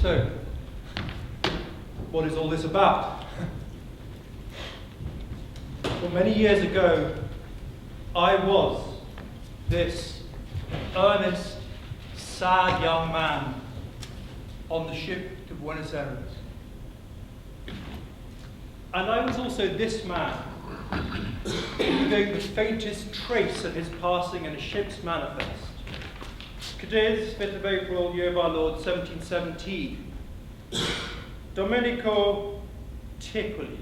So, what is all this about? Well, many years ago, I was this earnest, sad young man on the ship to Buenos Aires. And I was also this man, leaving the faintest trace of his passing in a ship's manifest. Cadiz, 5th of April, year of our Lord, 1717. Domenico Zipoli,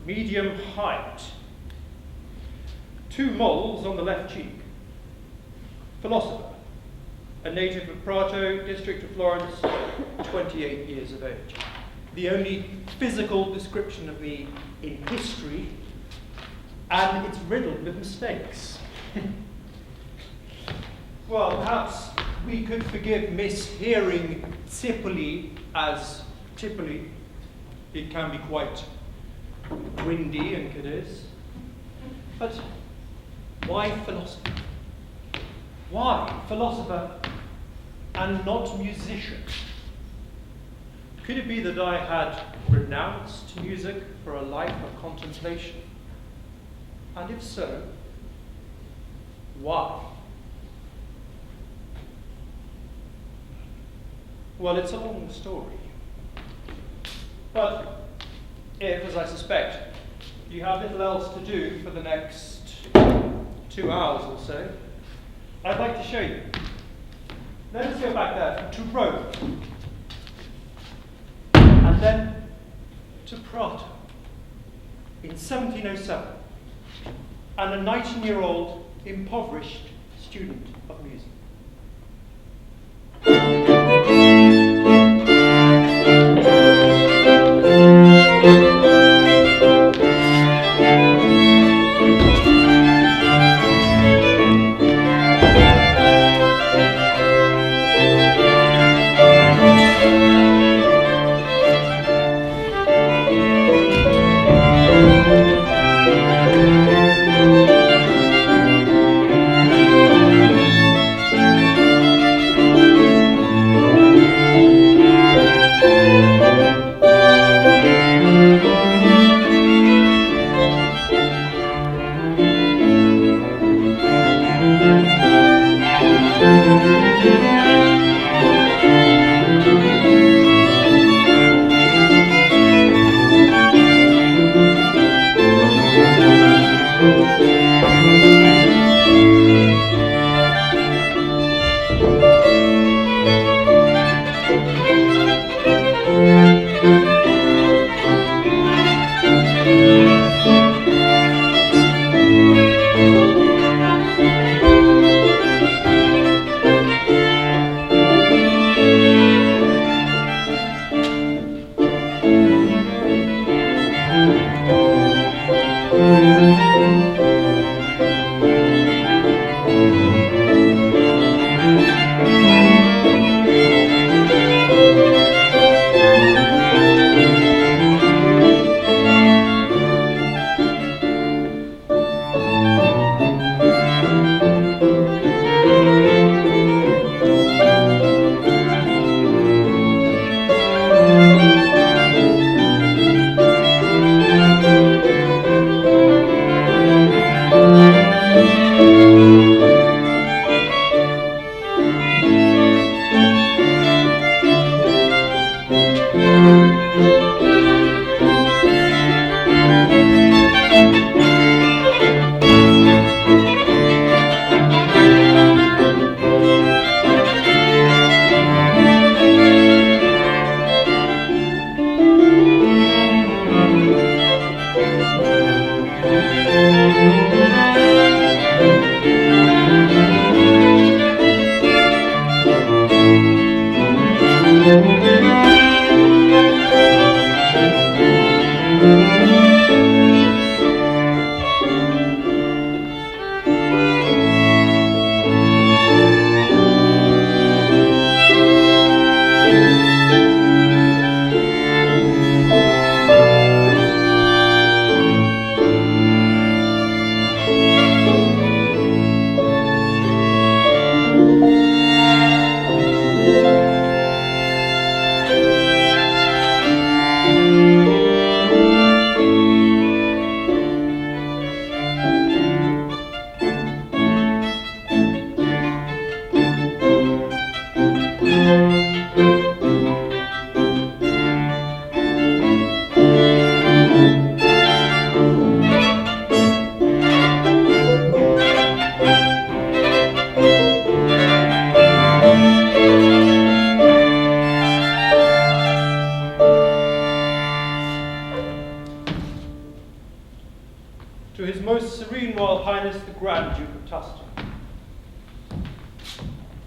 medium height, 2 moles on the left cheek. Philosopher, a native of Prato, district of Florence, 28 years of age. The only physical description of me in history, and it's riddled with mistakes. Well, perhaps we could forgive mishearing Zipoli as Zipoli. It can be quite windy in Cadiz. But why philosopher? Why philosopher and not musician? Could it be that I had renounced music for a life of contemplation? And if so, why? Well, it's a long story. But if, as I suspect, you have little else to do for the next 2 hours or so, I'd like to show you. Let us go back there to Rome, and then to Prato in 1707, and a 19-year-old impoverished student of music.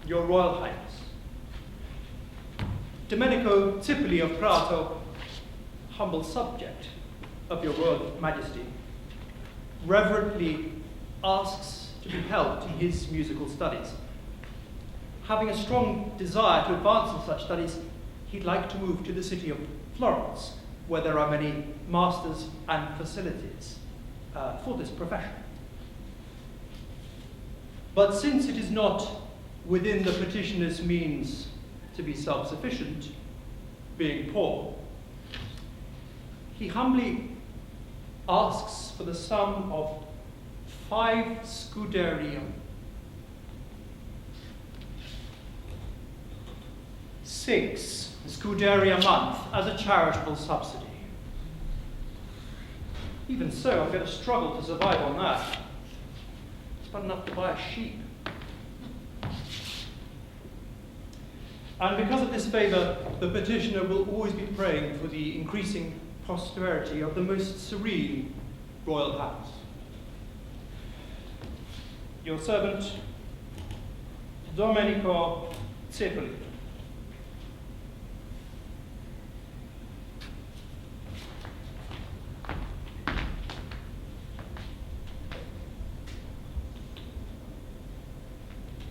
Your Royal Highness. Domenico Zipoli of Prato, humble subject of your Royal Majesty, reverently asks to be helped in his musical studies. Having a strong desire to advance in such studies, he'd like to move to the city of Florence, where there are many masters and facilities for this profession. But since it is not within the petitioner's means to be self-sufficient, being poor, he humbly asks for the sum of 5 scuderi, 6 scuderi a month as a charitable subsidy. Even so, I'm going to struggle to survive on that. It's not enough to buy a sheep. And because of this favour, the petitioner will always be praying for the increasing prosperity of the most serene royal house. Your servant, Domenico Zipoli.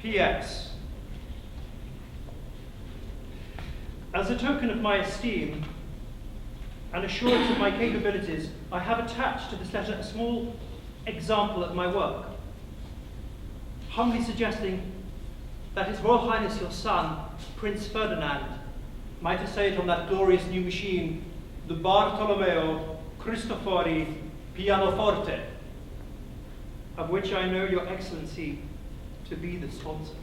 P.S. As a token of my esteem and assurance of my capabilities, I have attached to this letter a small example of my work, humbly suggesting that His Royal Highness your son, Prince Ferdinand, might essay it on that glorious new machine, the Bartolomeo Cristofori pianoforte, of which I know your Excellency to be the sponsor.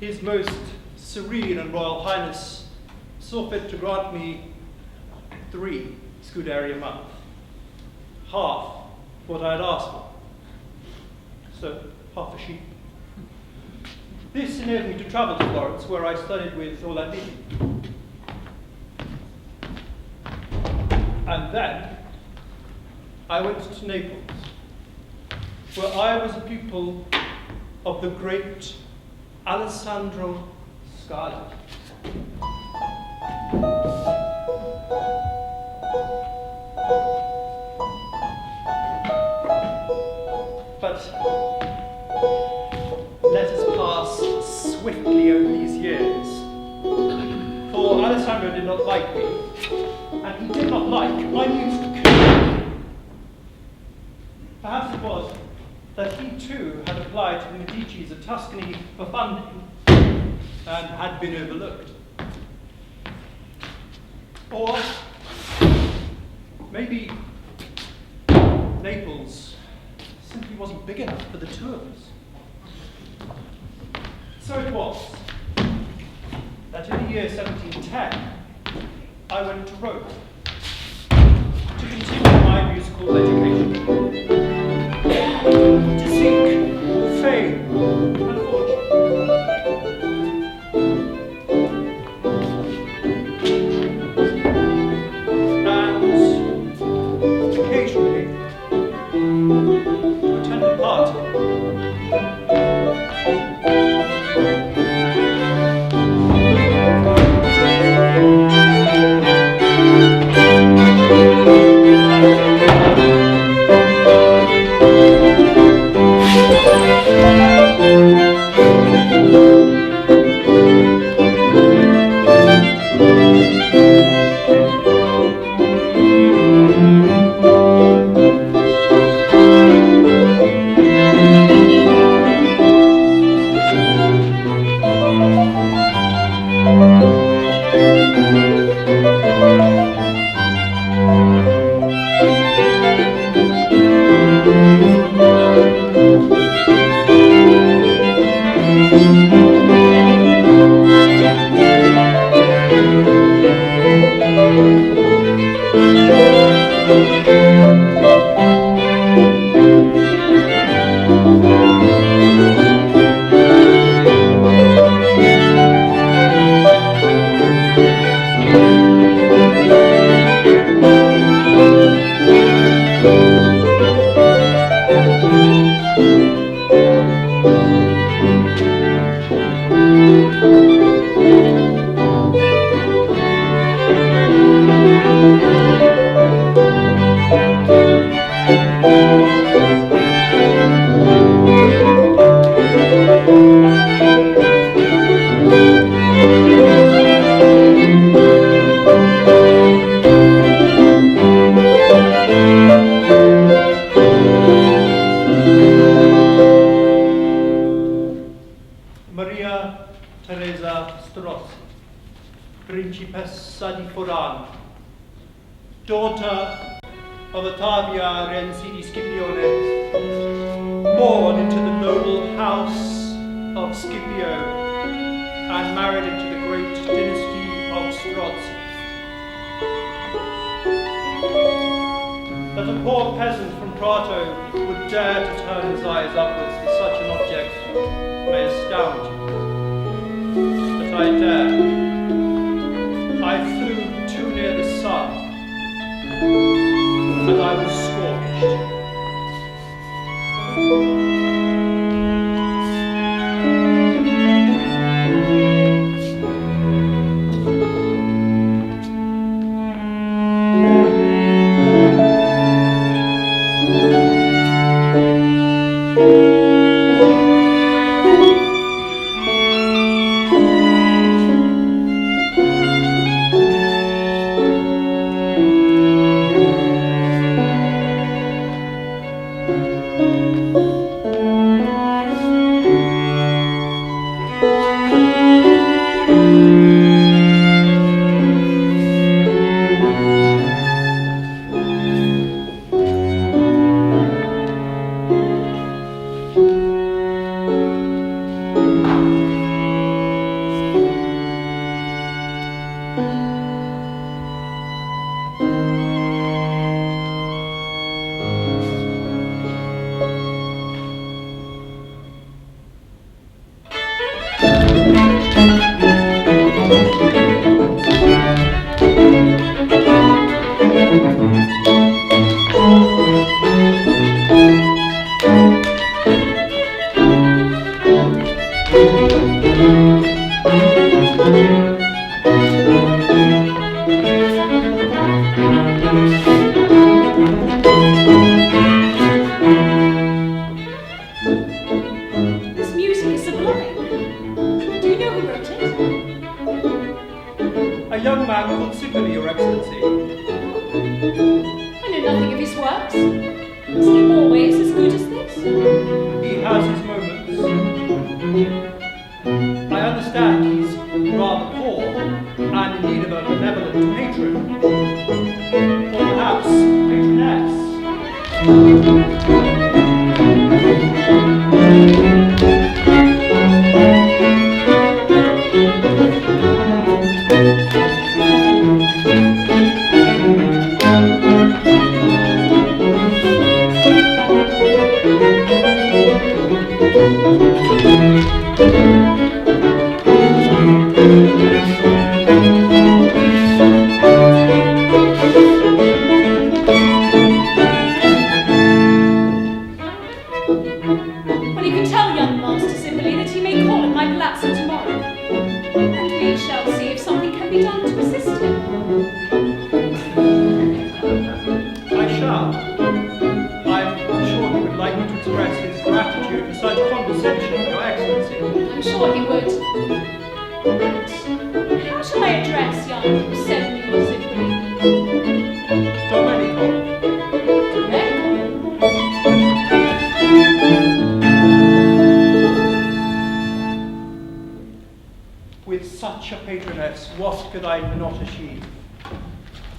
His Most Serene and Royal Highness saw fit to grant me 3 scuderi a month, half what I had asked for, so half a sheep. This enabled me to travel to Florence, where I studied with Orlandini. And then I went to Naples, where I was a pupil of the great Alessandro Scala. But let us pass swiftly over these years, for Alessandro did not like me, and he did not like my music. Perhaps it was that he too had applied to the Medicis of Tuscany for funding and had been overlooked. Or maybe Naples simply wasn't big enough for the two of us. So it was that in the year 1710, I went to Rome to continue my musical education, to seek fame and fortune. And occasionally to attend a party Strozzi, Principessa di Forano, daughter of Ottavia Renzi di Scipione, born into the noble house of Scipio and married into the great dynasty of Strozzi. That a poor peasant from Prato would dare to turn his eyes upwards to such an object may astound you. But I dare. I flew too near the sun, and I was scorched.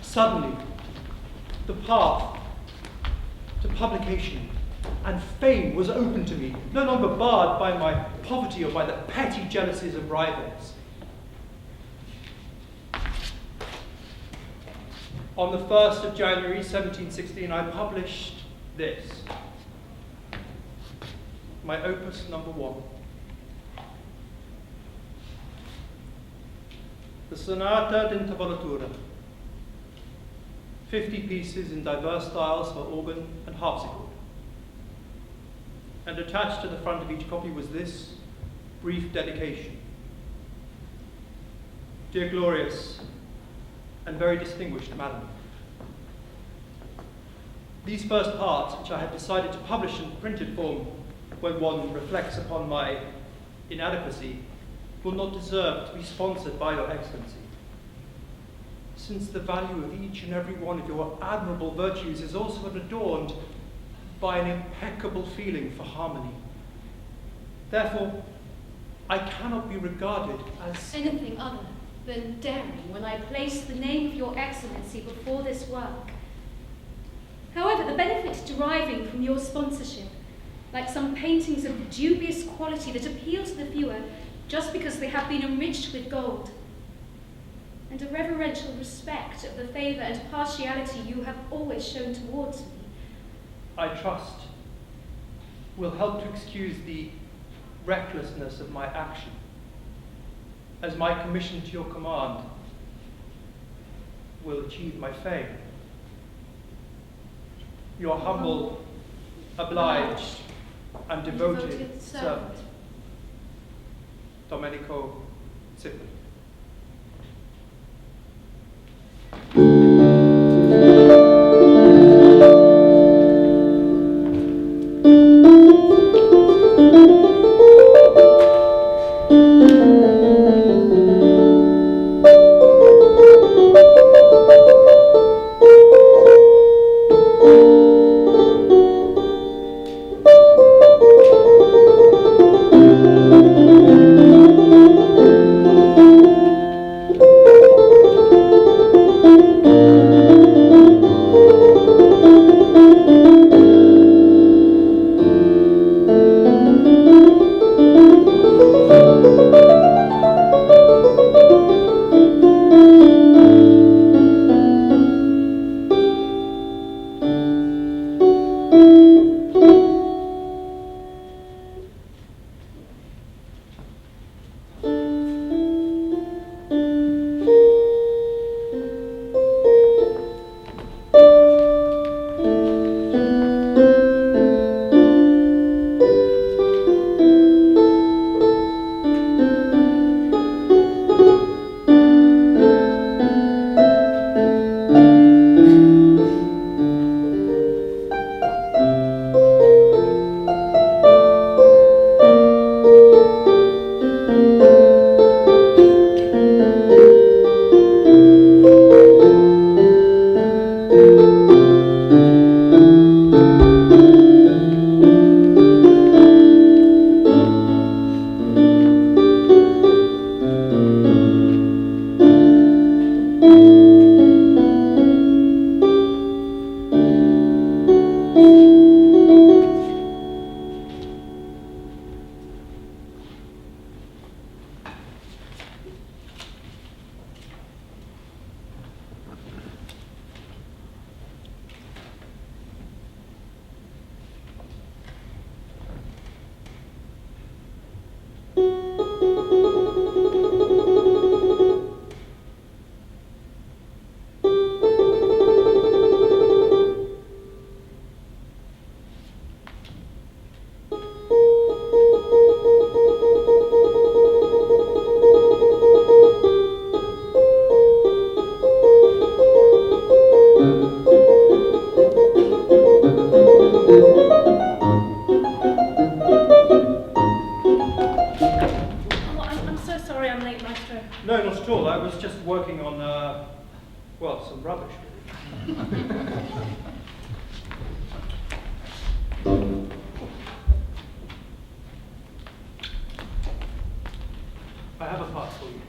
Suddenly, the path to publication and fame was open to me, no longer barred by my poverty or by the petty jealousies of rivals. On the 1st of January 1716, I published this, my opus number 1. The Sonata d'Intervolatura. 50 pieces in diverse styles for organ and harpsichord. And attached to the front of each copy was this brief dedication. Dear glorious and very distinguished Madam, these first parts, which I had decided to publish in printed form when one reflects upon my inadequacy, will not deserve to be sponsored by your Excellency, since the value of each and every one of your admirable virtues is also adorned by an impeccable feeling for harmony. Therefore, I cannot be regarded as anything other than daring when I place the name of your Excellency before this work. However, the benefits deriving from your sponsorship, like some paintings of dubious quality that appeal to the viewer just because they have been enriched with gold, and a reverential respect of the favour and partiality you have always shown towards me, I trust, will help to excuse the recklessness of my action, as my commission to your command will achieve my fame. Your humble, obliged, and devoted servant, Domenico Zipoli. No, not at all. I was just working on, well, some rubbish, really. I have a part for you.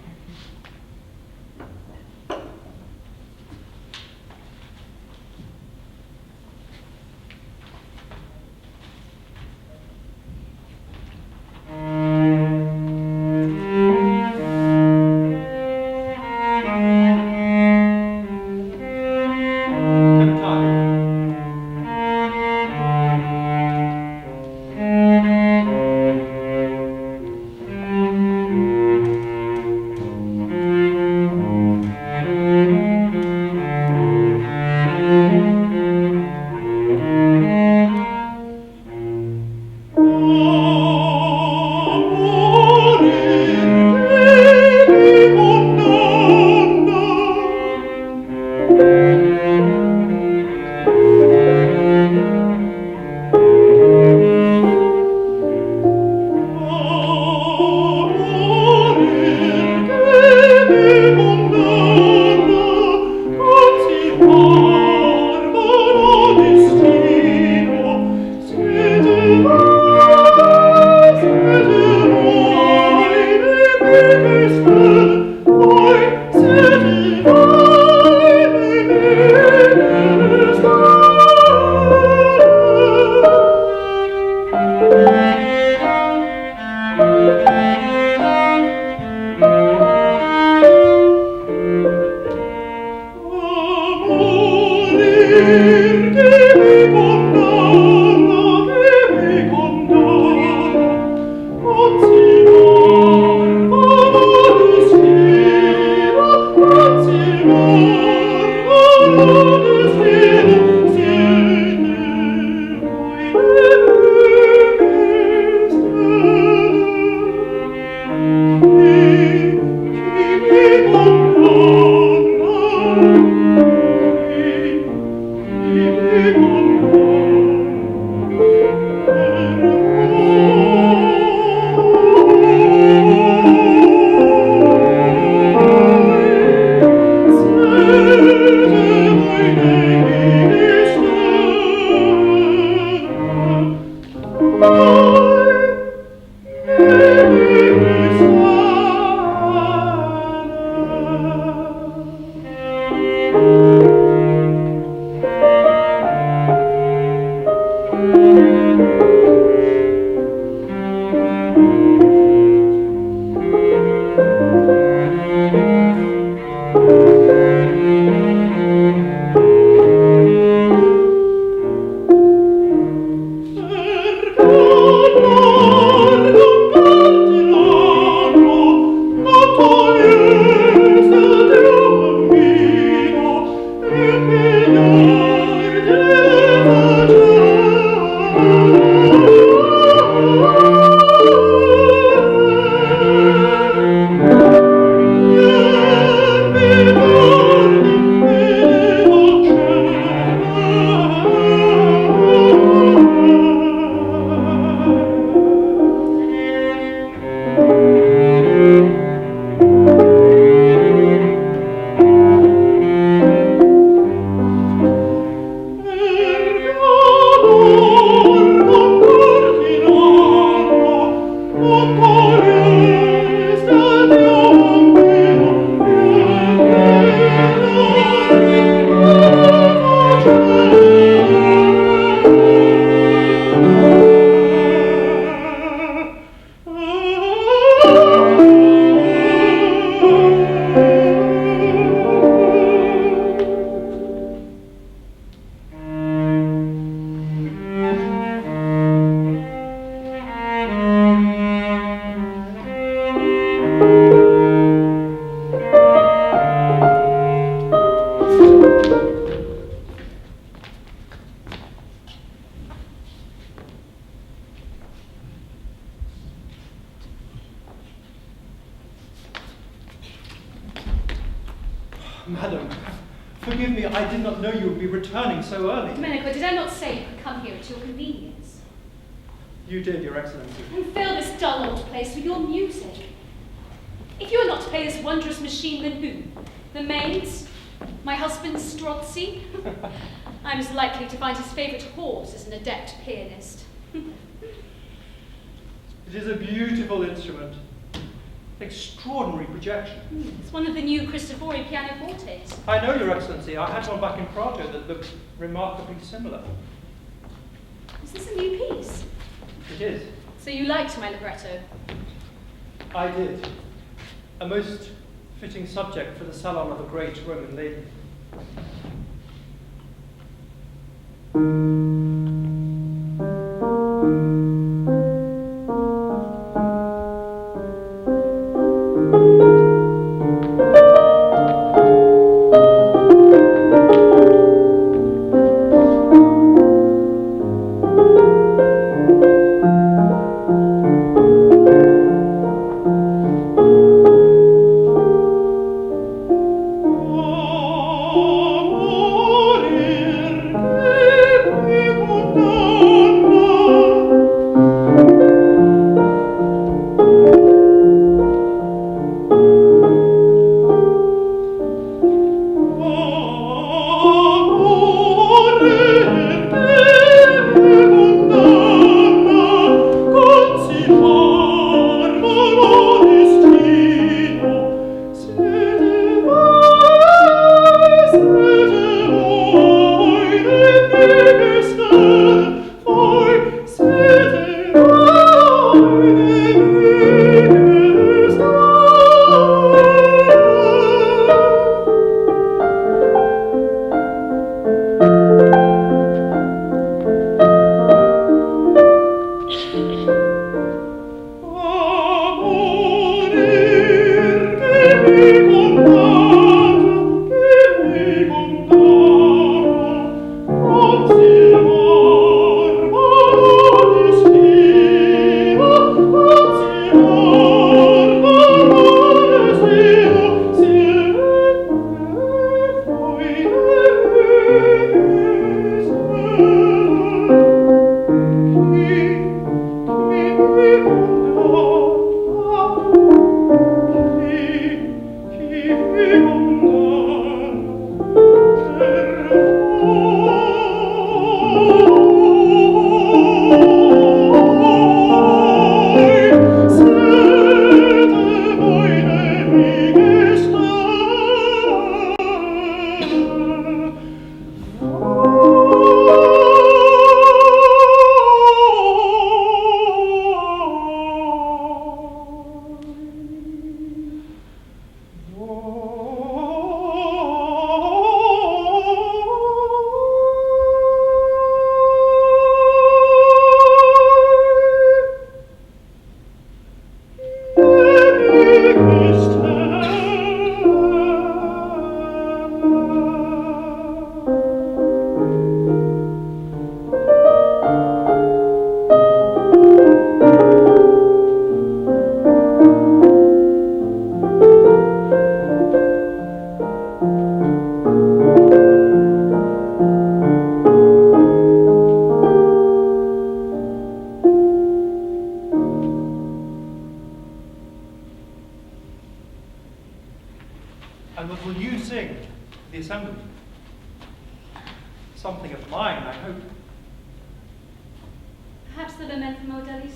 Madam, forgive me, I did not know you would be returning so early. Domenico, did I not say you could come here at your convenience? You did, Your Excellency. And fill this dull old place with your music. If you are not to play this wondrous machine, then who? The maids? My husband's Strozzi? I'm as likely to find his favourite horse as an adept pianist. It is a beautiful instrument. Extraordinary projection. It's one of the new Cristofori pianofortes. I know, Your Excellency. I had one back in Prato that looked remarkably similar. Is this a new piece? It is. So you liked my libretto? I did. A most fitting subject for the salon of a great Roman lady. And what will you sing to the assembly? Something of mine, I hope. Perhaps the lament from Odellis?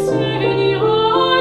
Signor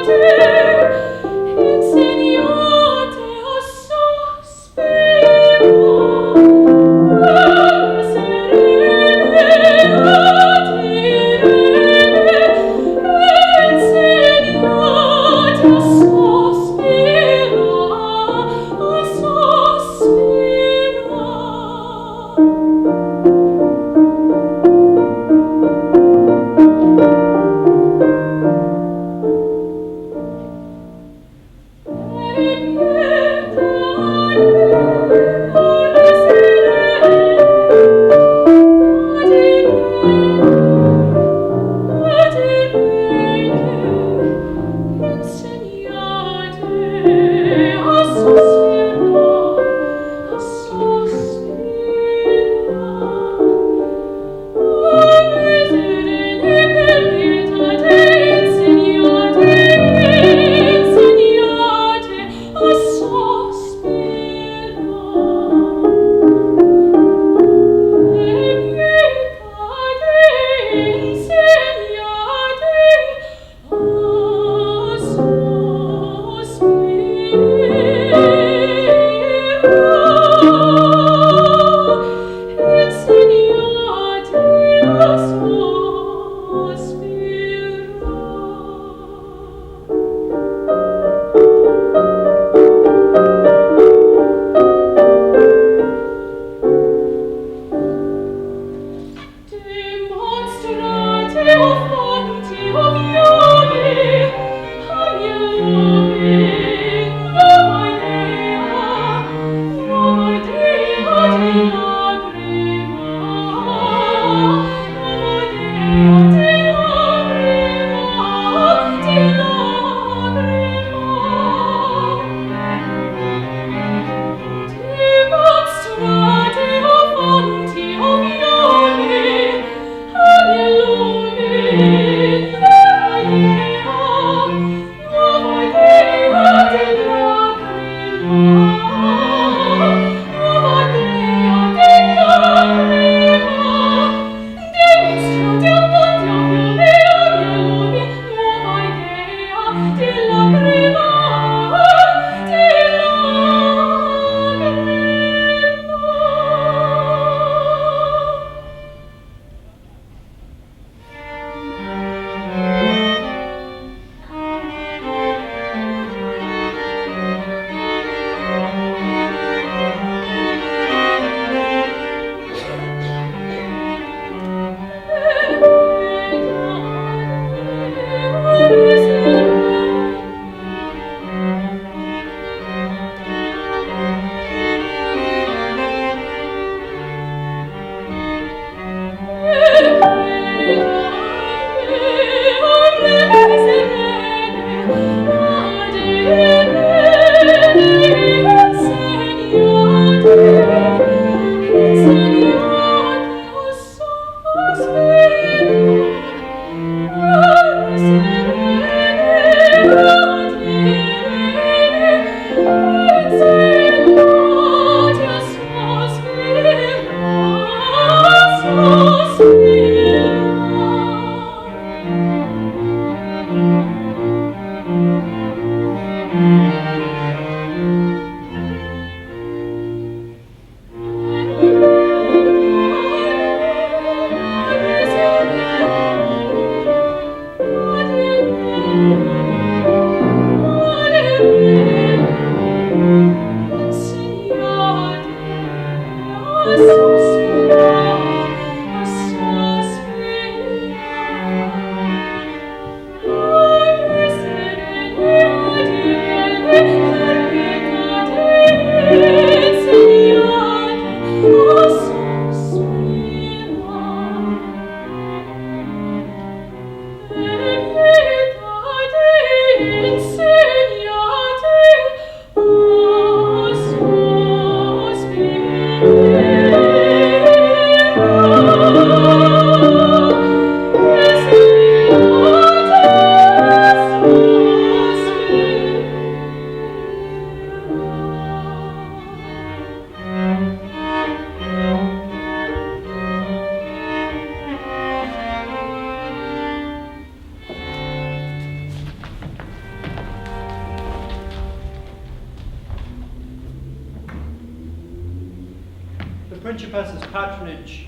Principessa's patronage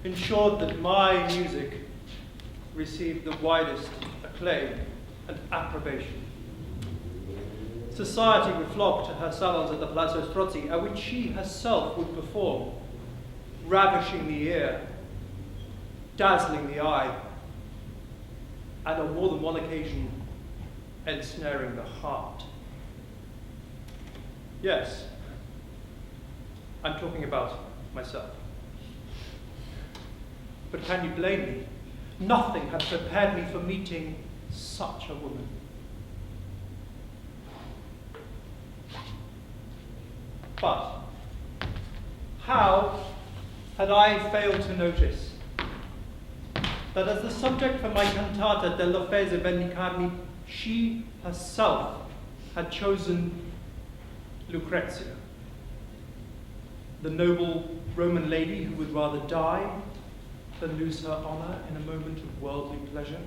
ensured that my music received the widest acclaim and approbation. Society would flock to her salons at the Palazzo Strozzi, at which she herself would perform, ravishing the ear, dazzling the eye, and on more than one occasion, ensnaring the heart. Yes, I'm talking about myself. But can you blame me? Nothing had prepared me for meeting such a woman. But how had I failed to notice that as the subject for my cantata dell'Offese Vendicarmi, she herself had chosen Lucrezia, the noble Roman lady who would rather die than lose her honor in a moment of worldly pleasure?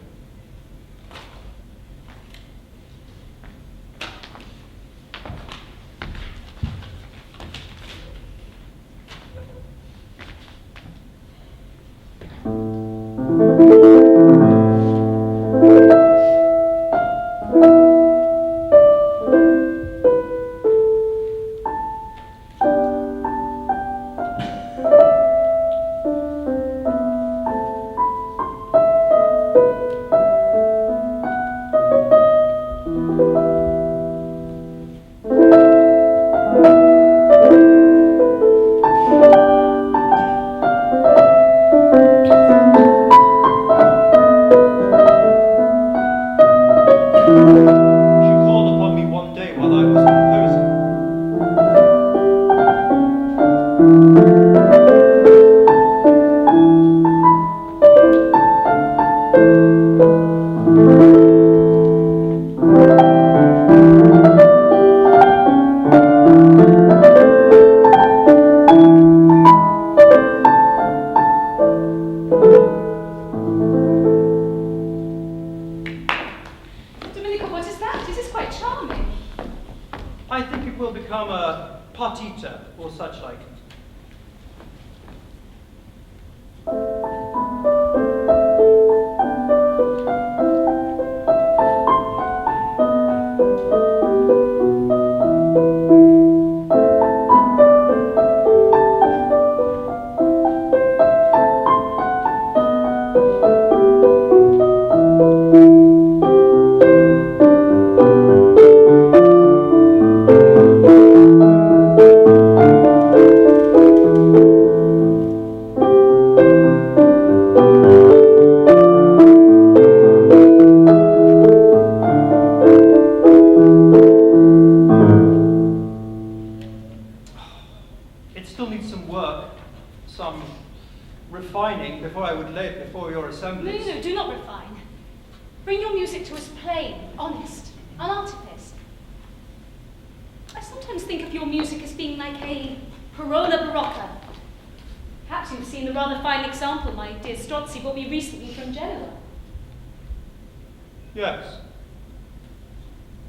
Yes,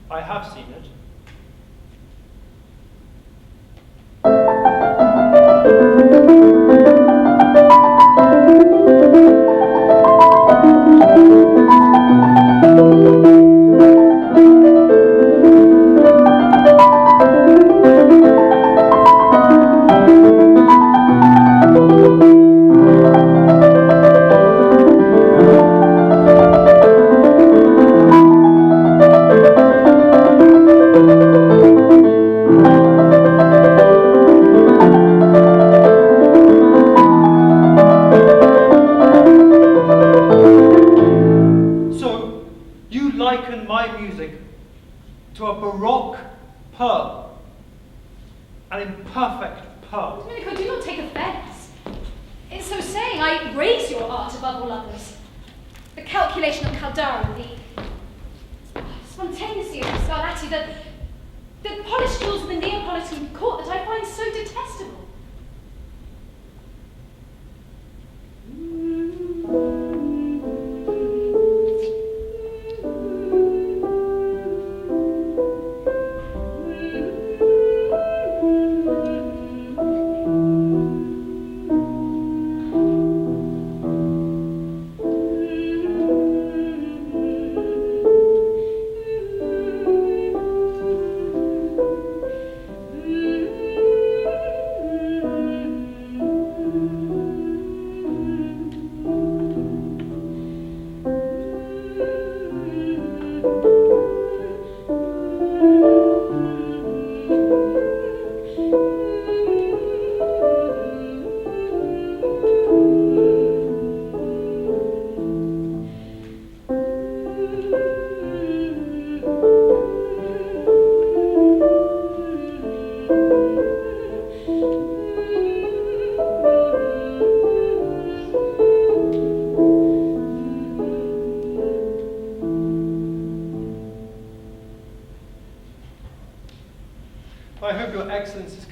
I have seen it. To a Baroque pearl, an imperfect pearl. Domenico, do not take offense. In so saying, I raise your art above all others. The calculation of Caldara, the spontaneity of Scarlatti, the polished jewels of the Neapolitan court that I find so detestable.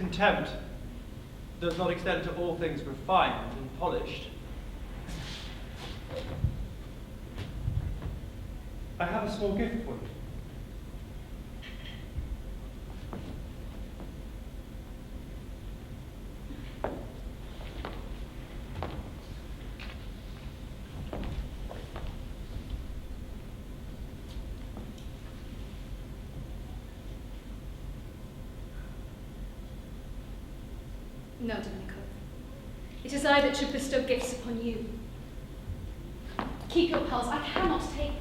contempt does not extend to all things refined and polished. I have a small gift for you. No, Domenico. It is I that should bestow gifts upon you. Keep your pearls. I cannot take them.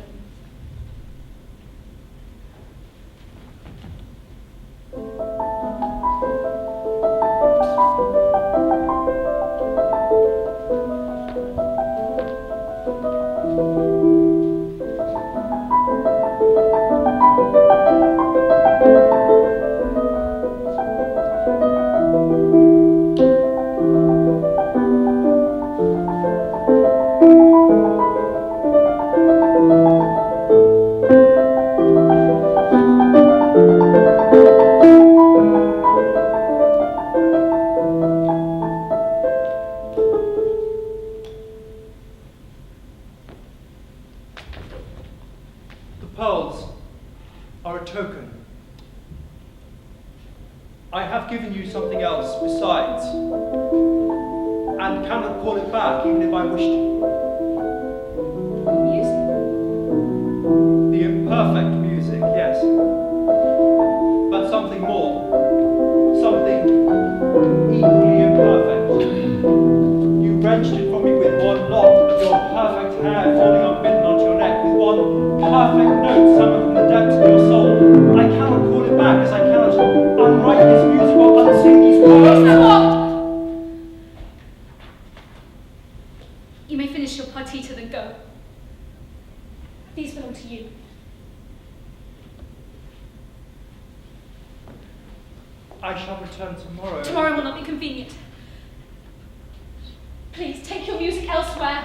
I have given you something else besides, and cannot call it back even if I wished to. Music? The imperfect music, yes. But something more. Something equally imperfect. You wrenched it from me with one lock of your perfect hair falling unbidden onto your neck, with one perfect note summoned from the depths of your soul. I cannot call it back, as I cannot unwrite this music or unsing these words. Stop! You may finish your partita, then go. These belong to you. I shall return tomorrow. Tomorrow will not be convenient. Please, take your music elsewhere.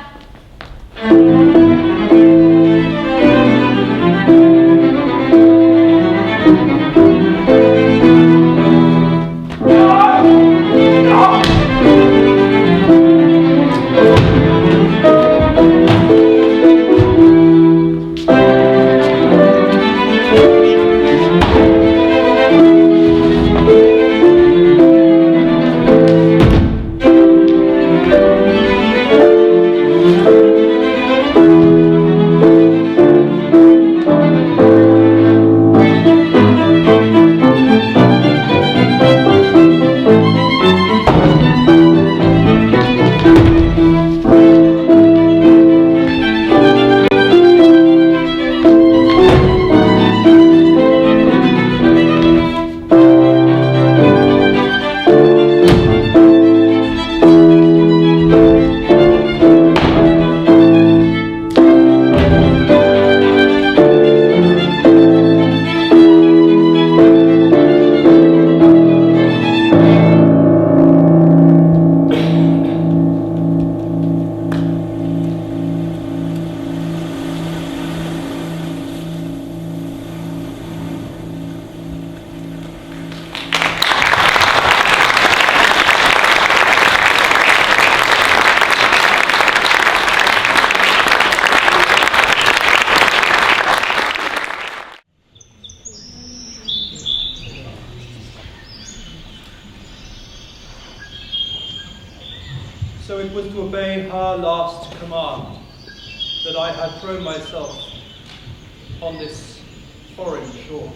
So it was to obey her last command that I had thrown myself on this foreign shore.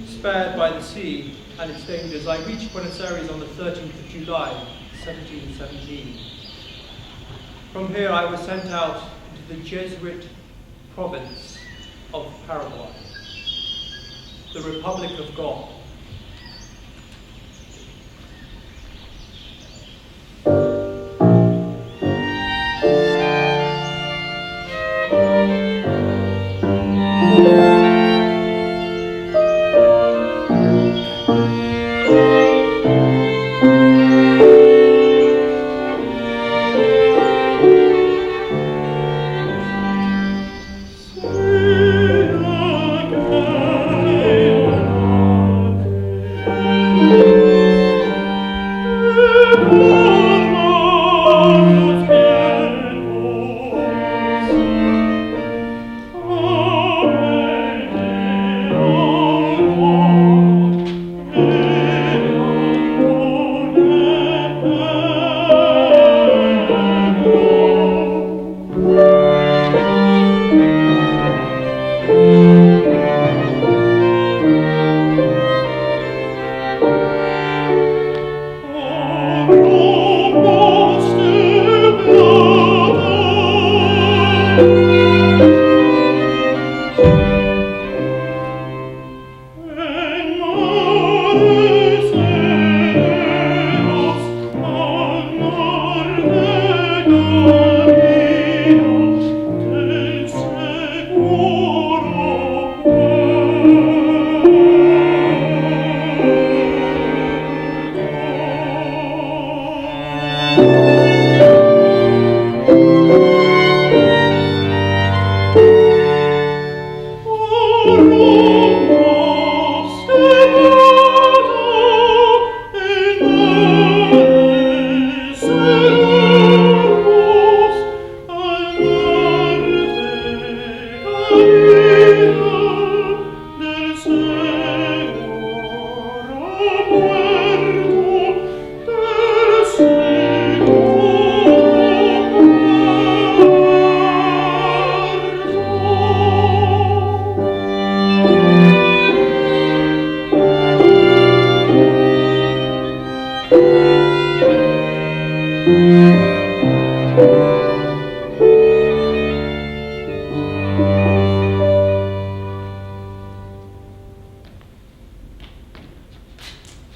Spared by the sea and its dangers, I reached Buenos Aires on the 13th of July, 1717. From here I was sent out into the Jesuit province of Paraguay, the Republic of God.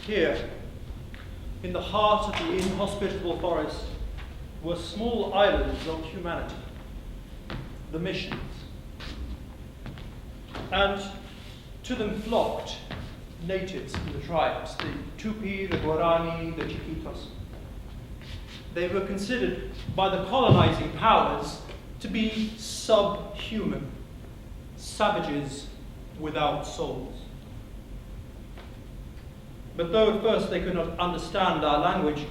Here, in the heart of the inhospitable forest, were small islands of humanity, the missions. And to them flocked natives from the tribes, the Tupi, the Guarani, the Chiquitos. They were considered by the colonizing powers to be subhuman, savages without souls. But though at first they could not understand our language,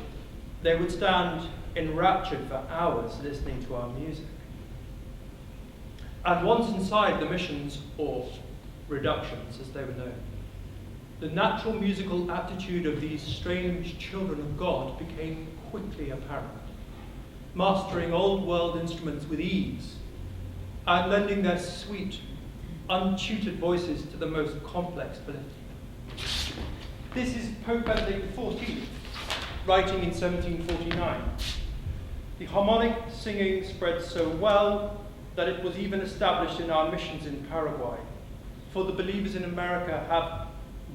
they would stand enraptured for hours listening to our music. And once inside the missions, or reductions as they were known, the natural musical aptitude of these strange children of God became quickly apparent, mastering old world instruments with ease and lending their sweet, untutored voices to the most complex melody. This is Pope Benedict XIV, writing in 1749. The harmonic singing spread so well that it was even established in our missions in Paraguay. For the believers in America have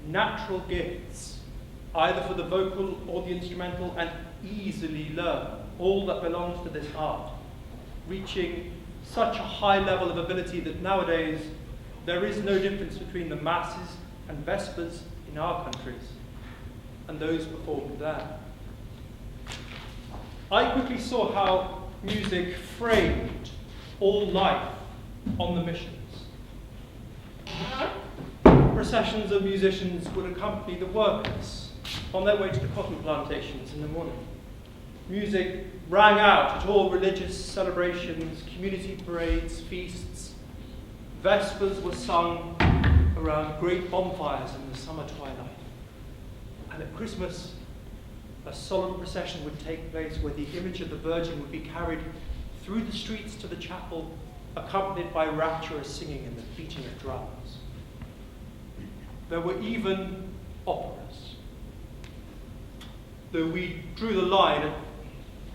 natural gifts, either for the vocal or the instrumental, and easily learn all that belongs to this art, reaching such a high level of ability that nowadays there is no difference between the masses and vespers in our countries and those performed there. I quickly saw how music framed all life on the missions. Processions of musicians would accompany the workers on their way to the cotton plantations in the morning. Music rang out at all religious celebrations, community parades, feasts. Vespers were sung around great bonfires in the summer twilight. And at Christmas, a solemn procession would take place where the image of the Virgin would be carried through the streets to the chapel, accompanied by rapturous singing and the beating of drums. There were even operas, though we drew the line at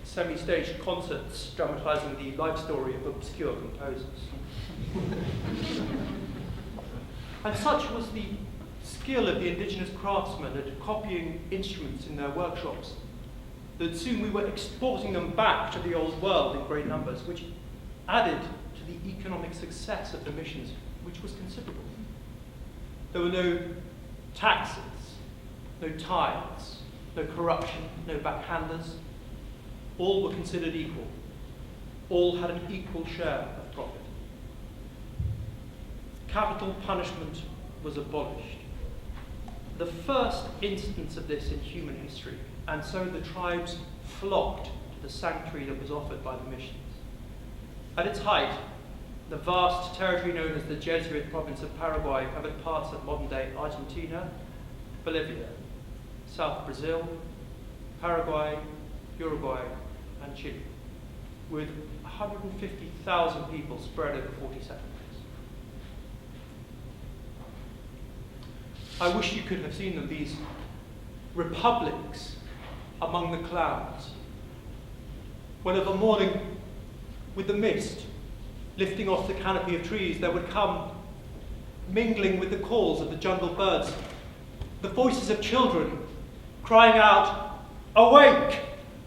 semi-staged concerts dramatizing the life story of obscure composers. And such was the skill of the indigenous craftsmen at copying instruments in their workshops that soon we were exporting them back to the old world in great numbers, which added to the economic success of the missions, which was considerable. There were no taxes, no tithes, no corruption, no backhanders. All were considered equal. All had an equal share of profit. Capital punishment was abolished. The first instance of this in human history, and so the tribes flocked to the sanctuary that was offered by the missions. At its height, the vast territory known as the Jesuit province of Paraguay covered parts of modern-day Argentina, Bolivia, South Brazil, Paraguay, Uruguay, and Chile, with 150,000 people spread over 40 settlements. I wish you could have seen them, these republics among the clouds, when of a morning, with the mist lifting off the canopy of trees, there would come, mingling with the calls of the jungle birds, the voices of children crying out, "Awake!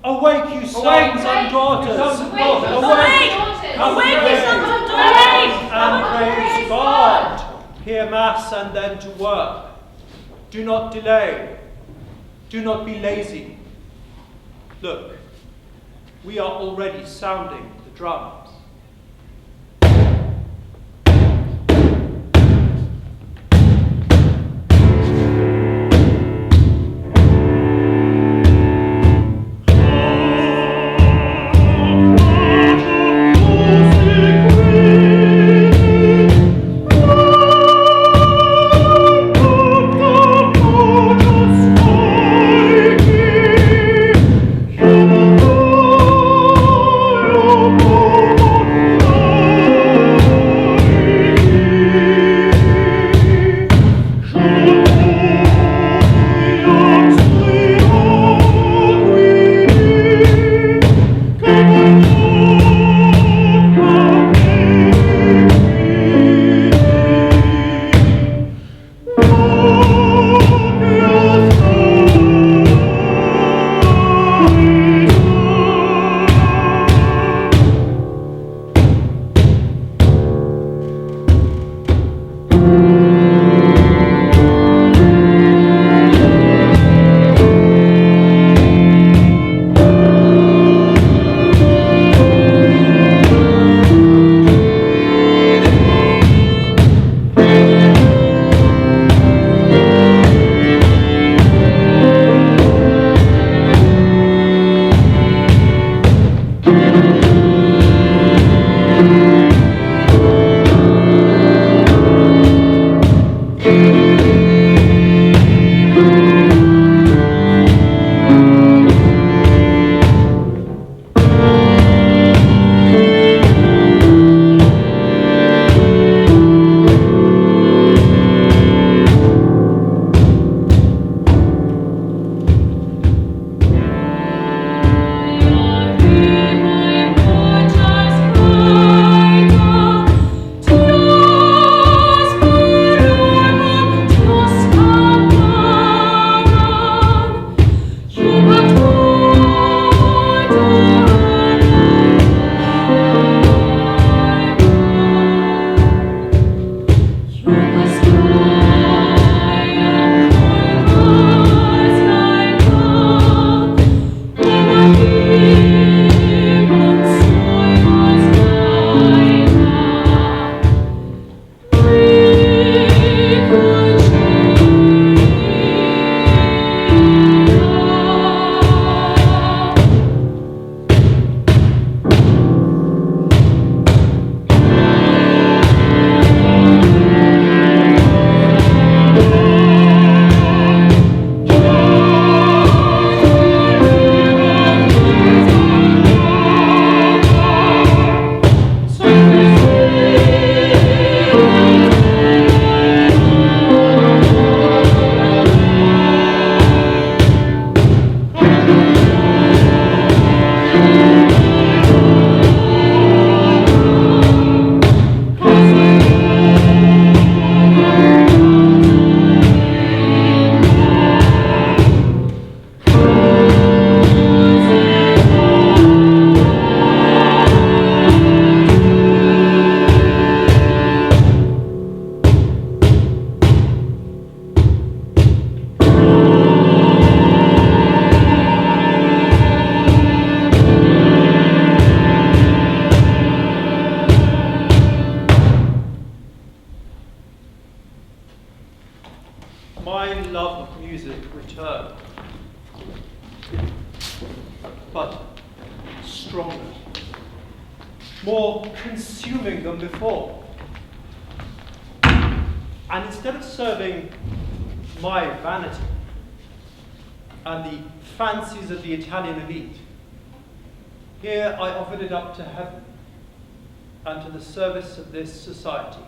Awake, you sons and daughters! Awake! Awake, you sons and daughters! And praise God! Hear Mass and then to work. Do not delay. Do not be lazy. Look, we are already sounding the drums. but stronger, more consuming than before. And instead of serving my vanity and the fancies of the Italian elite, here I offered it up to heaven and to the service of this society.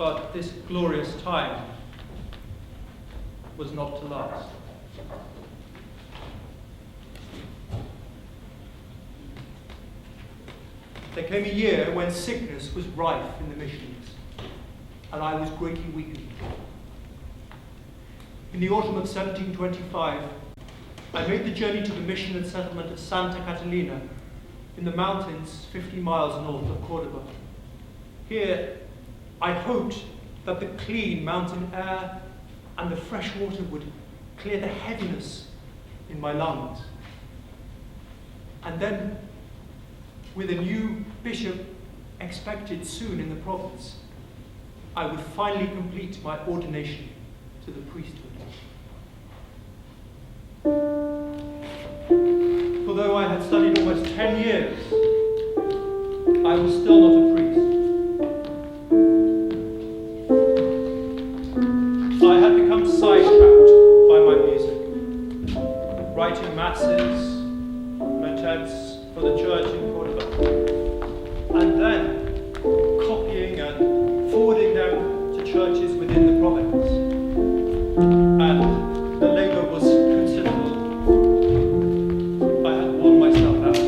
But this glorious time was not to last. There came a year when sickness was rife in the missions, and I was greatly weakened. In the autumn of 1725, I made the journey to the mission and settlement of Santa Catalina in the mountains 50 miles north of Cordoba. Here, I hoped that the clean mountain air and the fresh water would clear the heaviness in my lungs. And then, with a new bishop expected soon in the province, I would finally complete my ordination to the priesthood. Although I had studied almost 10 years, I was still not a priest. I had become sidetracked by my music, writing masses, motets for the church in Cordoba, and then copying and forwarding them to churches within the province. And the labor was considerable. I had worn myself out.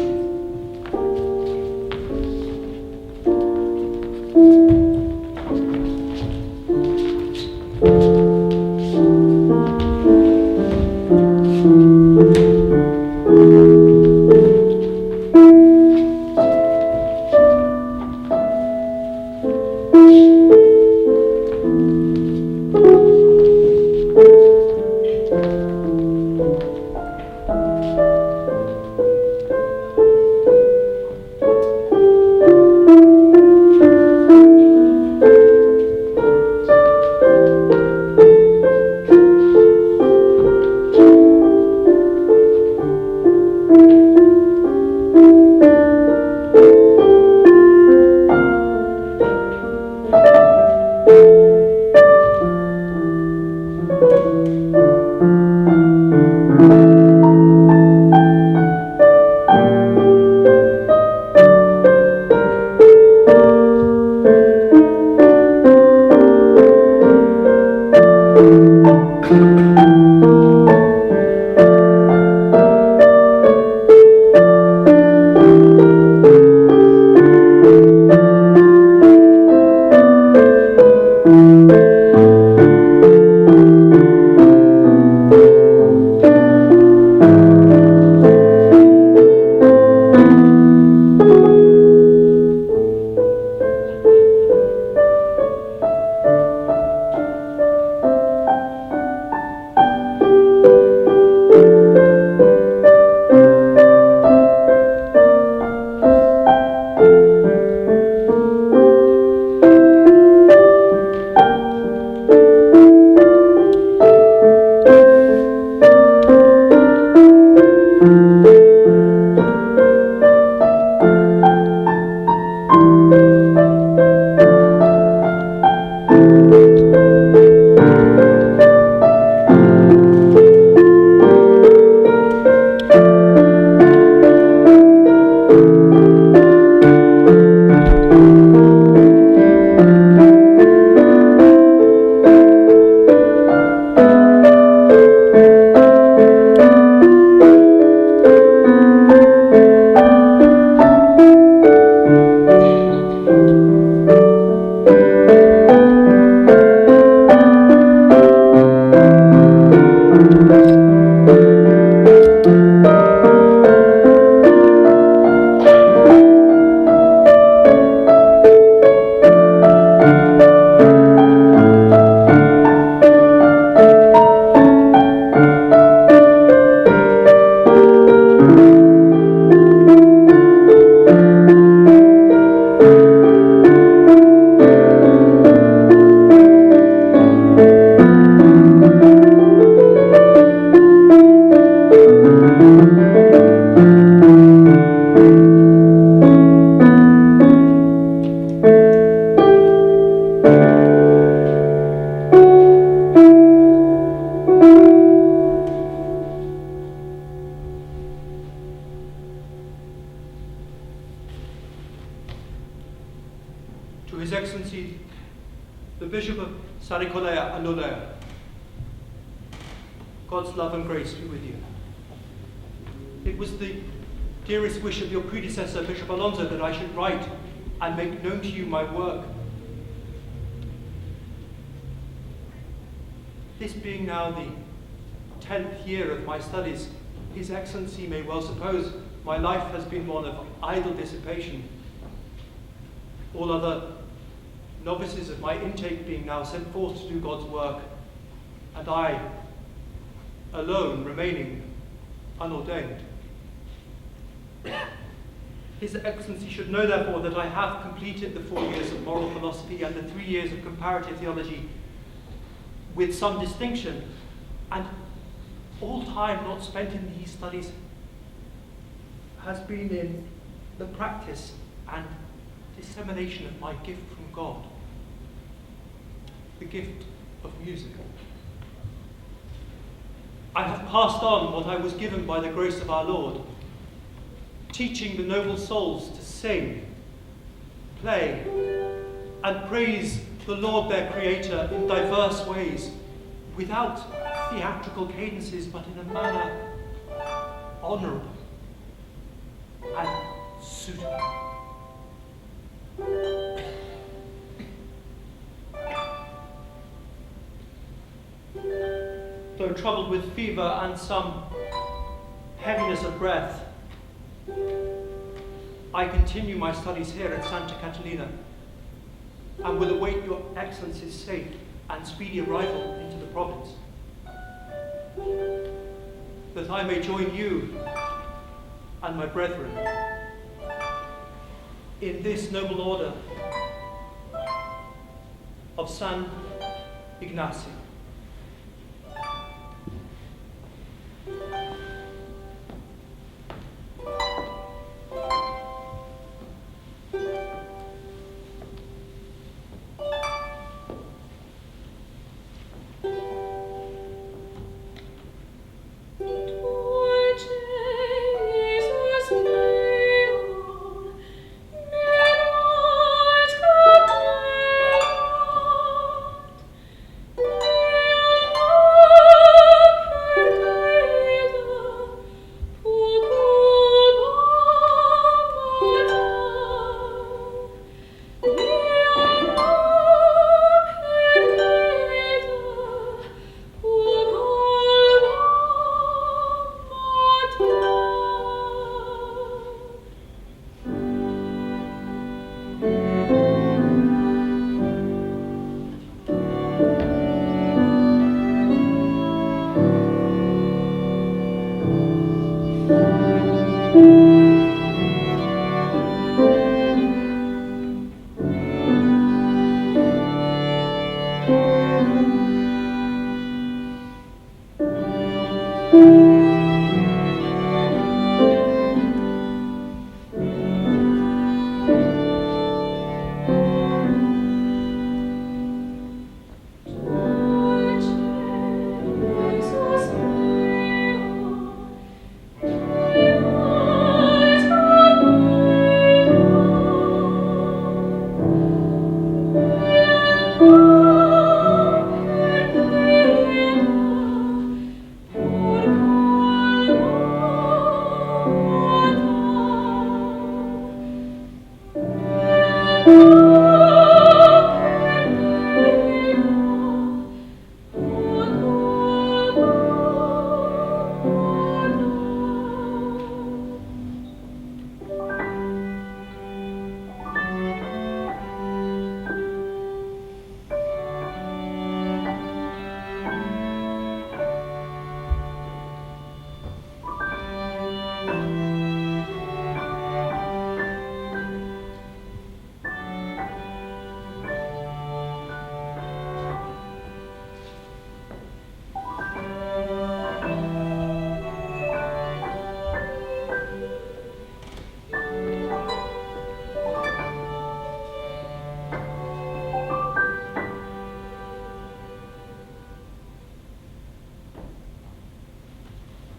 the Bishop of Saricolea and Lolea. God's love and grace be with you. It was the dearest wish of your predecessor, Bishop Alonso, that I should write and make known to you my work. This being now the 10th year of my studies, His Excellency may well suppose my life has been one of idle dissipation, all other novices of my intake being now sent forth to do God's work, and I alone remaining unordained. His Excellency should know, therefore, that I have completed the 4 years of moral philosophy and the 3 years of comparative theology with some distinction, and all time not spent in these studies has been in the practice and dissemination of my gift from God, the gift of music. I have passed on what I was given by the grace of our Lord, teaching the noble souls to sing, play, and praise the Lord their Creator in diverse ways, without theatrical cadences, but in a manner honourable and suitable. Though troubled with fever and some heaviness of breath, I continue my studies here at Santa Catalina, and will await your Excellency's safe and speedy arrival into the province, that I may join you and my brethren in this noble order of San Ignacio.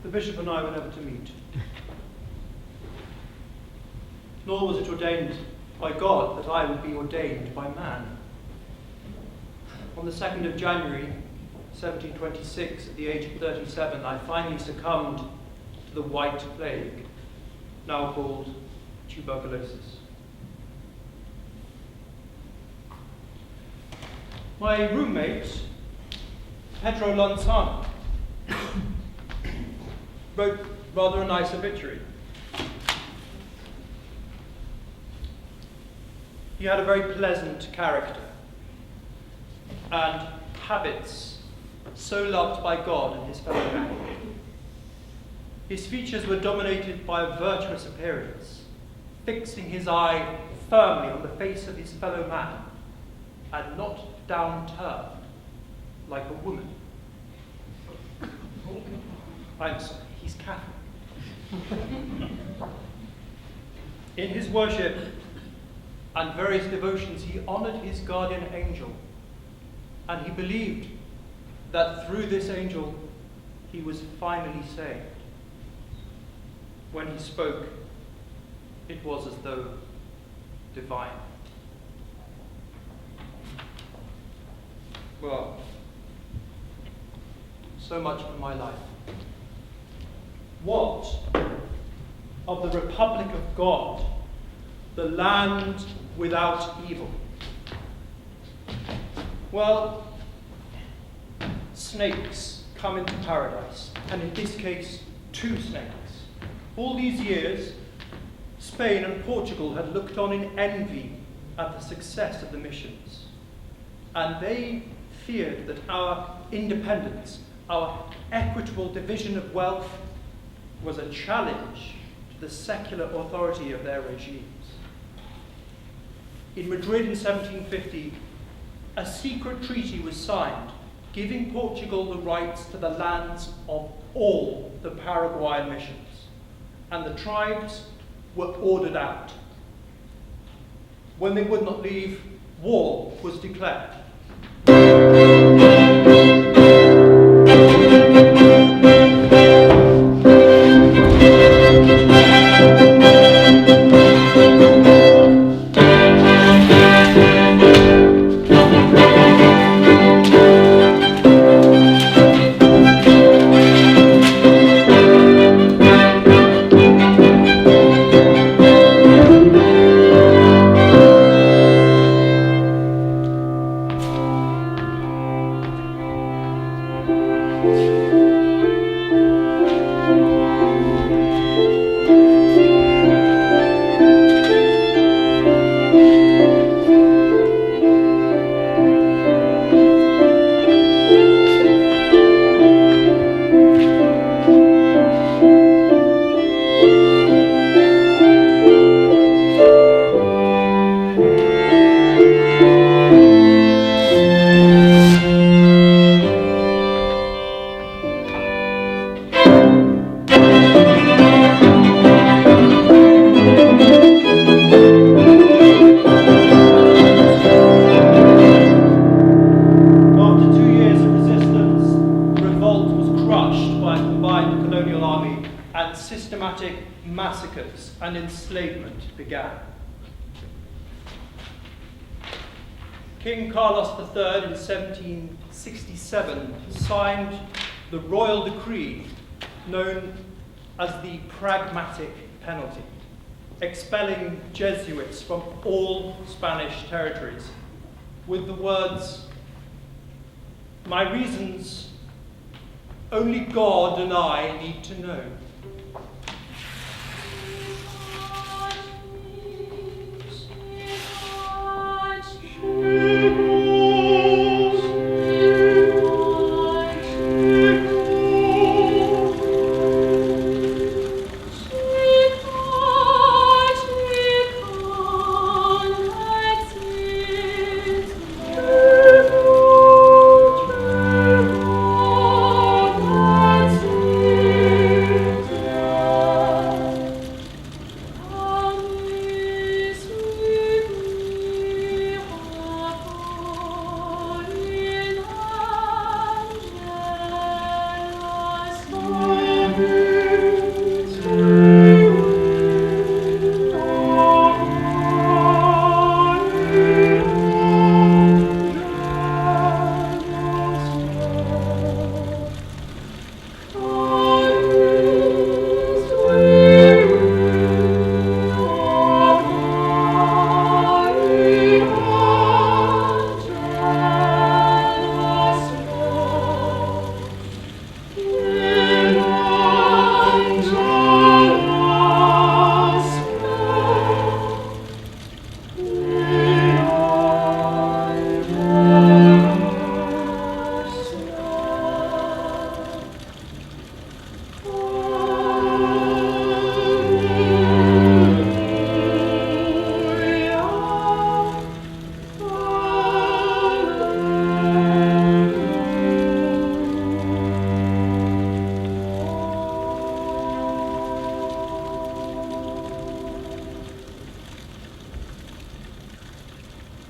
The Bishop and I were never to meet, nor was it ordained by God that I would be ordained by man. on the 2nd of January, 1726, at the age of 37, I finally succumbed to the White Plague, now called tuberculosis. My roommate, Pedro Lanzano, wrote rather a nice obituary. He had a very pleasant character and habits so loved by God and his fellow men. His features were dominated by a virtuous appearance, fixing his eye firmly on the face of his fellow man, and not downturned like a woman. I'm sorry, he's Catholic. In his worship and various devotions, he honored his guardian angel, and he believed that through this angel he was finally saved. When he spoke, it was as though divine. Well, so much for my life. What of the Republic of God, the land without evil? Well, snakes come into paradise, and in this case, 2 snakes. All these years, Spain and Portugal had looked on in envy at the success of the missions, and they feared that our independence, our equitable division of wealth, was a challenge to the secular authority of their regimes. In Madrid in 1750, a secret treaty was signed, giving Portugal the rights to the lands of all the Paraguayan missions, and the tribes were ordered out. When they would not leave, war was declared. Massacres and enslavement began. King Carlos III in 1767 signed the royal decree known as the Pragmatic Penalty, expelling Jesuits from all Spanish territories, with the words, "My reasons only God and I need to know."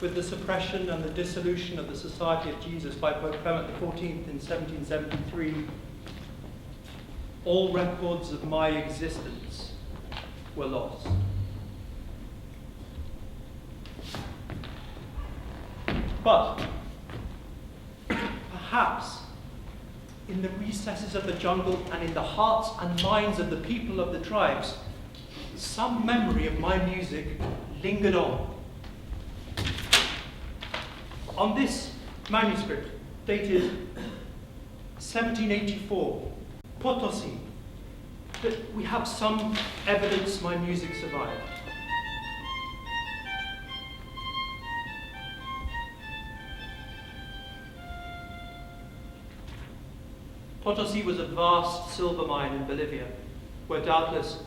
with the suppression and the dissolution of the Society of Jesus by Pope Clement XIV in 1773, all records of my existence were lost. But perhaps in the recesses of the jungle and in the hearts and minds of the people of the tribes, some memory of my music lingered on. On this manuscript, dated 1784, Potosi, that we have some evidence my music survived. Potosi was a vast silver mine in Bolivia, where doubtless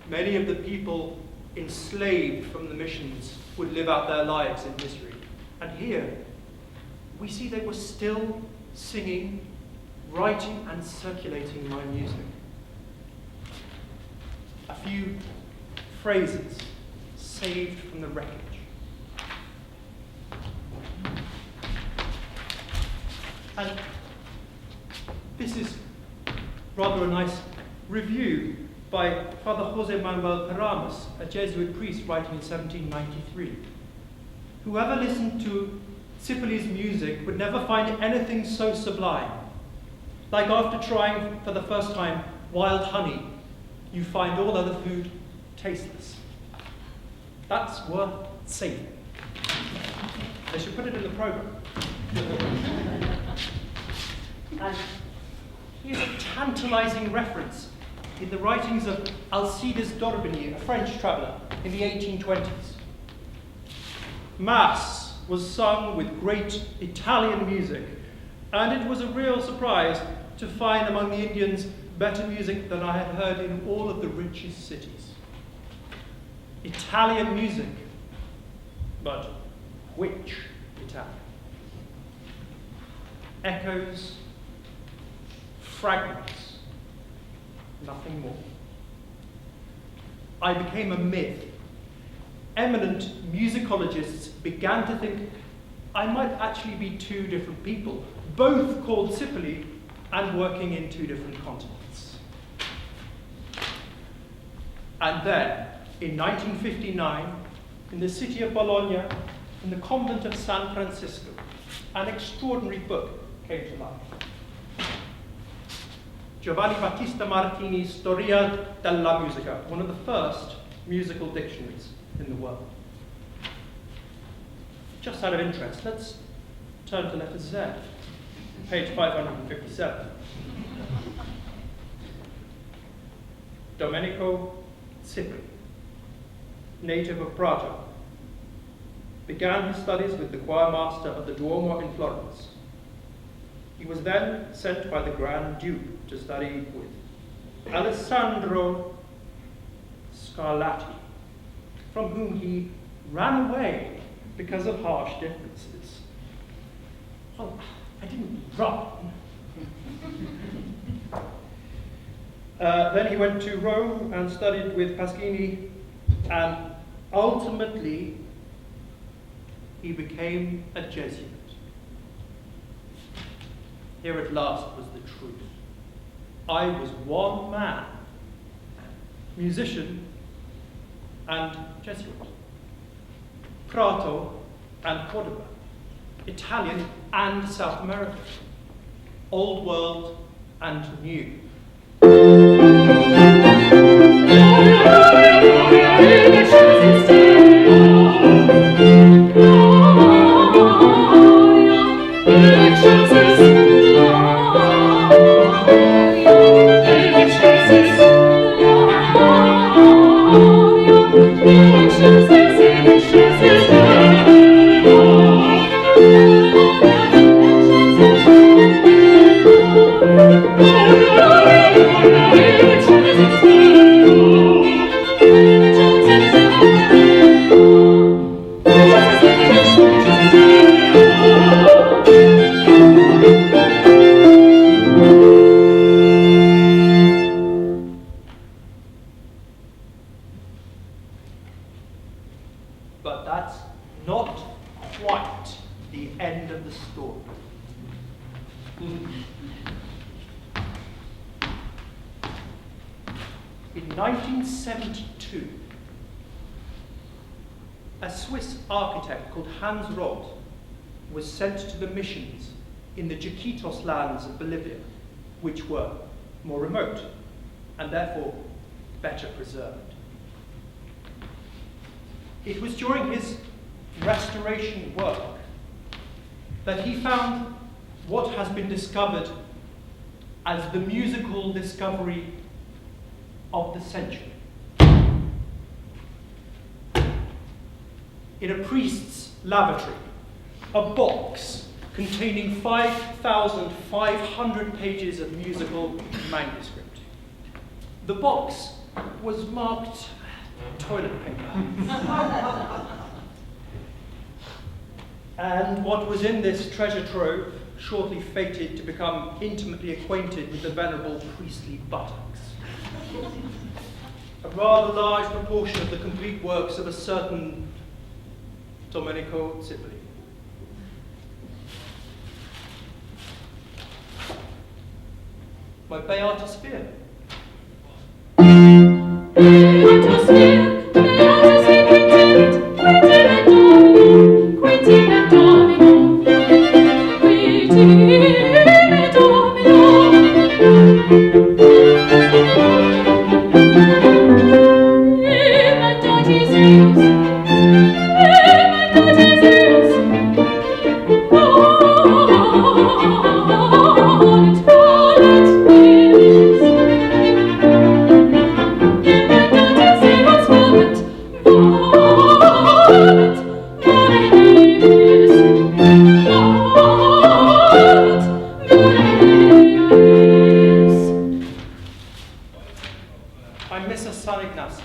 many of the people enslaved from the missions would live out their lives in misery. And here, we see they were still singing, writing, and circulating my music. A few phrases saved from the wreckage. And this is rather a nice review by Father Jose Manuel Paramas, a Jesuit priest writing in 1793. Whoever listened to Zipoli's music would never find anything so sublime. Like after trying for the first time wild honey, you find all other food tasteless. That's worth saving. They should put it in the program. And here's a tantalizing reference in the writings of Alcides d'Orbigny, a French traveller, in the 1820s. Mass was sung with great Italian music, and it was a real surprise to find among the Indians better music than I had heard in all of the richest cities. Italian music, but which Italian? Echoes, fragments, nothing more. I became a myth. Eminent musicologists began to think I might actually be two different people, both called Zipoli and working in two different continents. And then, in 1959, in the city of Bologna, in the convent of San Francisco, an extraordinary book came to life. Giovanni Battista Martini's Storia della Musica, one of the first musical dictionaries in the world. Just out of interest, let's turn to letter Z, page 557. Domenico Zipoli, native of Prato, began his studies with the choir master of the Duomo in Florence. He was then sent by the Grand Duke to study with Alessandro Scarlatti, from whom he ran away because of harsh differences. Well, I didn't run. Then he went to Rome and studied with Pasquini, and ultimately he became a Jesuit. Here at last was the truth. I was one man, musician and Jesuit, Prato and Cordoba, Italian and South American, Old World and New. But that's not quite the end of the story. In 1972, a Swiss architect called Hans Roth was sent to the missions in the Chiquitos lands of Bolivia, which were more remote and therefore better preserved. It was during his restoration work that he found what has been discovered as the musical discovery of the century. In a priest's lavatory, a box containing 5,500 pages of musical manuscript. The box was marked toilet paper. And what was in this treasure trove shortly fated to become intimately acquainted with the venerable priestly buttocks. A rather large proportion of the complete works of a certain Domenico Zipoli. My Beata Sphere. Beata Sphere, Beata Sphere, quintile domino, quintile domino. Emendati Zeus, emendati Zeus, volet, volet, viris. Emendati Zeus, volet, volet, volet, viris. Volet, volet, viris. I miss a San Ignacio.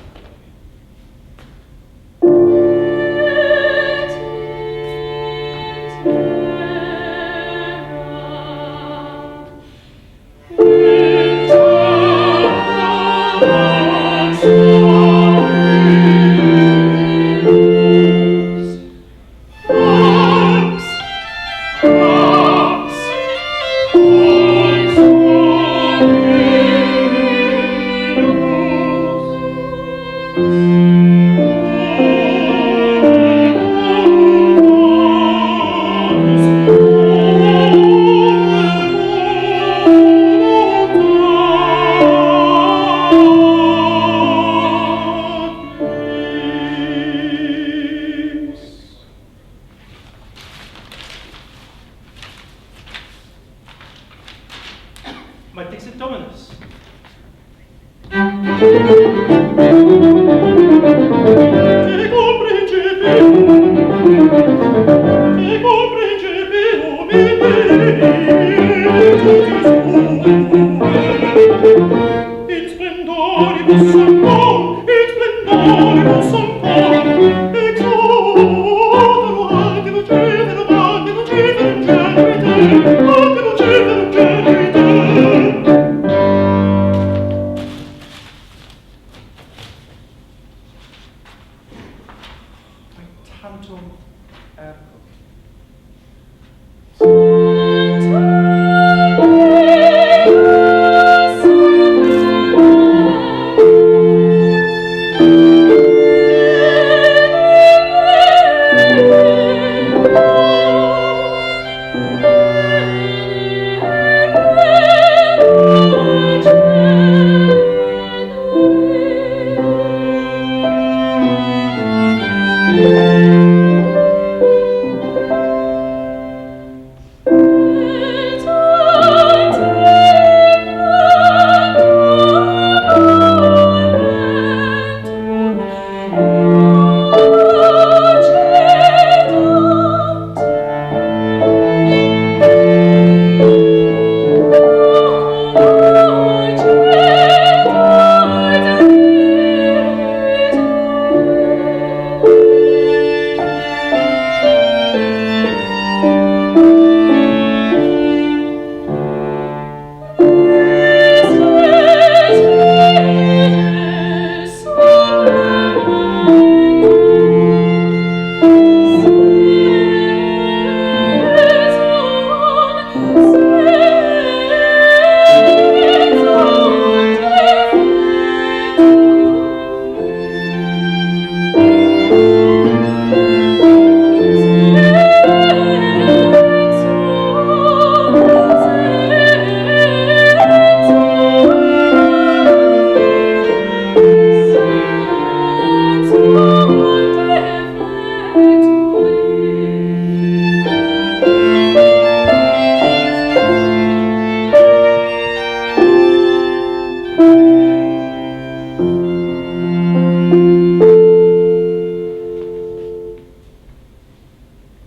My Dixit Dominus.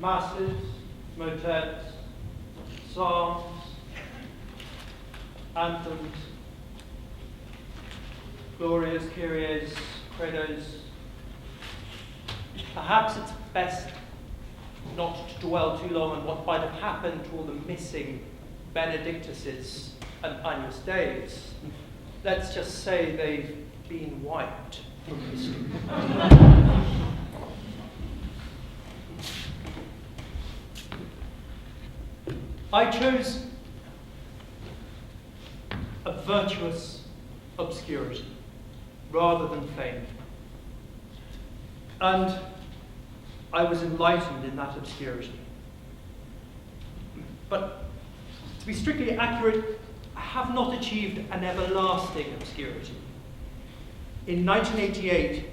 masses, motets, psalms, anthems, glorias, kyries, credos. Perhaps it's best not to dwell too long on what might have happened to all the missing Benedictuses and Agnus Deis. Let's just say they've been wiped from history. I chose a virtuous obscurity rather than fame. And I was enlightened in that obscurity. But to be strictly accurate, I have not achieved an everlasting obscurity. In 1988,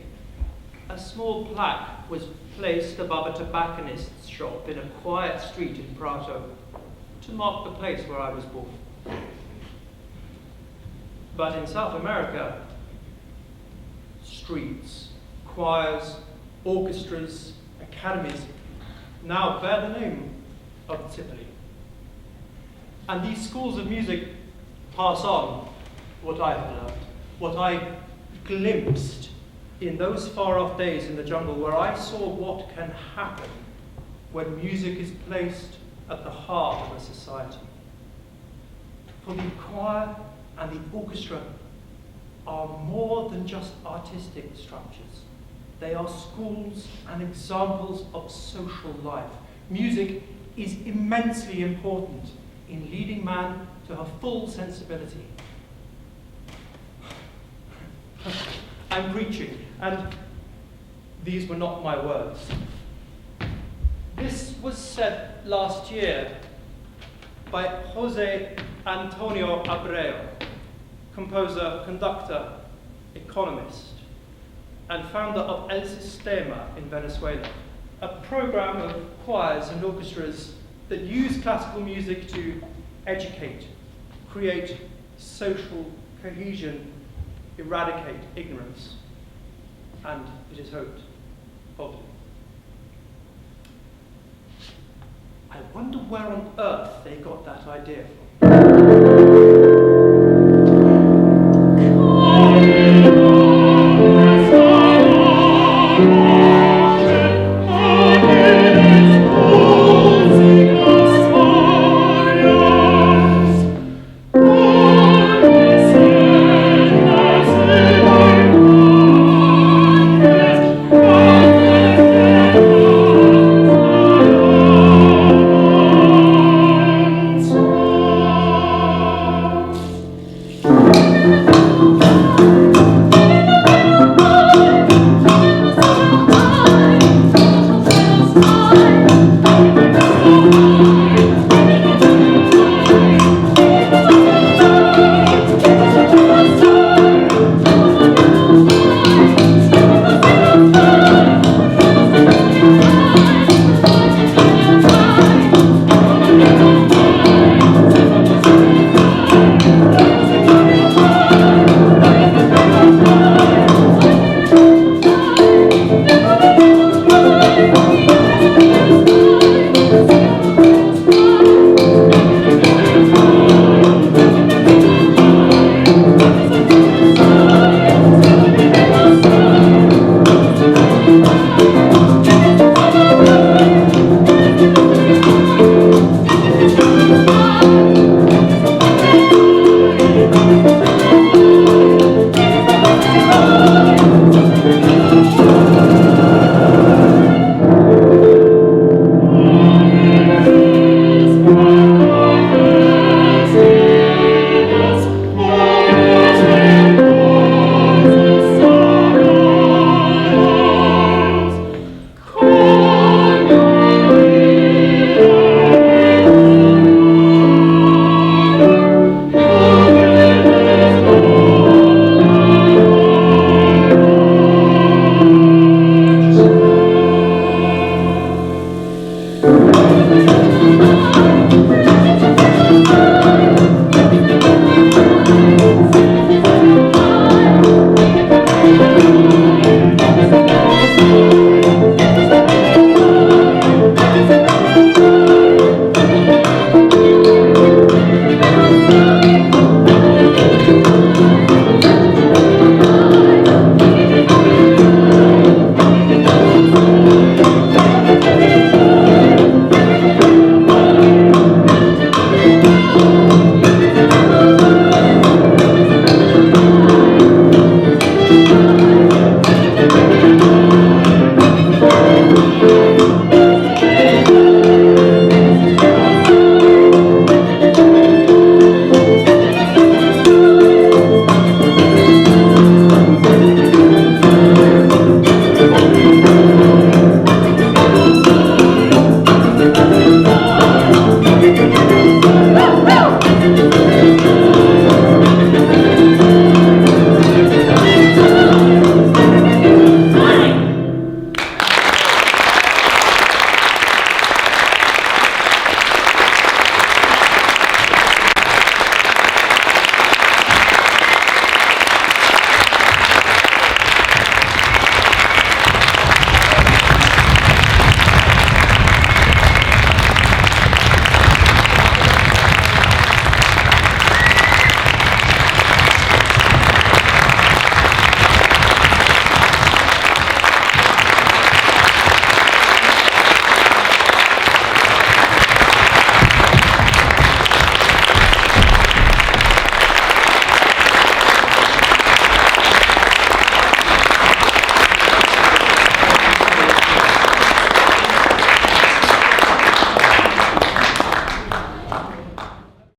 a small plaque was placed above a tobacconist's shop in a quiet street in Prato to mark the place where I was born. But in South America, streets, choirs, orchestras, academies now bear the name of Zipoli. And these schools of music pass on what I have learned, what I glimpsed in those far-off days in the jungle where I saw what can happen when music is placed at the heart of a society. For the choir and the orchestra are more than just artistic structures. They are schools and examples of social life. Music is immensely important in leading man to a full sensibility. I'm preaching, and these were not my words. This was said last year by Jose Antonio Abreu, composer, conductor, economist, and founder of El Sistema in Venezuela, a program of choirs and orchestras that use classical music to educate, create social cohesion, eradicate ignorance, and, it is hoped, poverty. I wonder where on earth they got that idea from.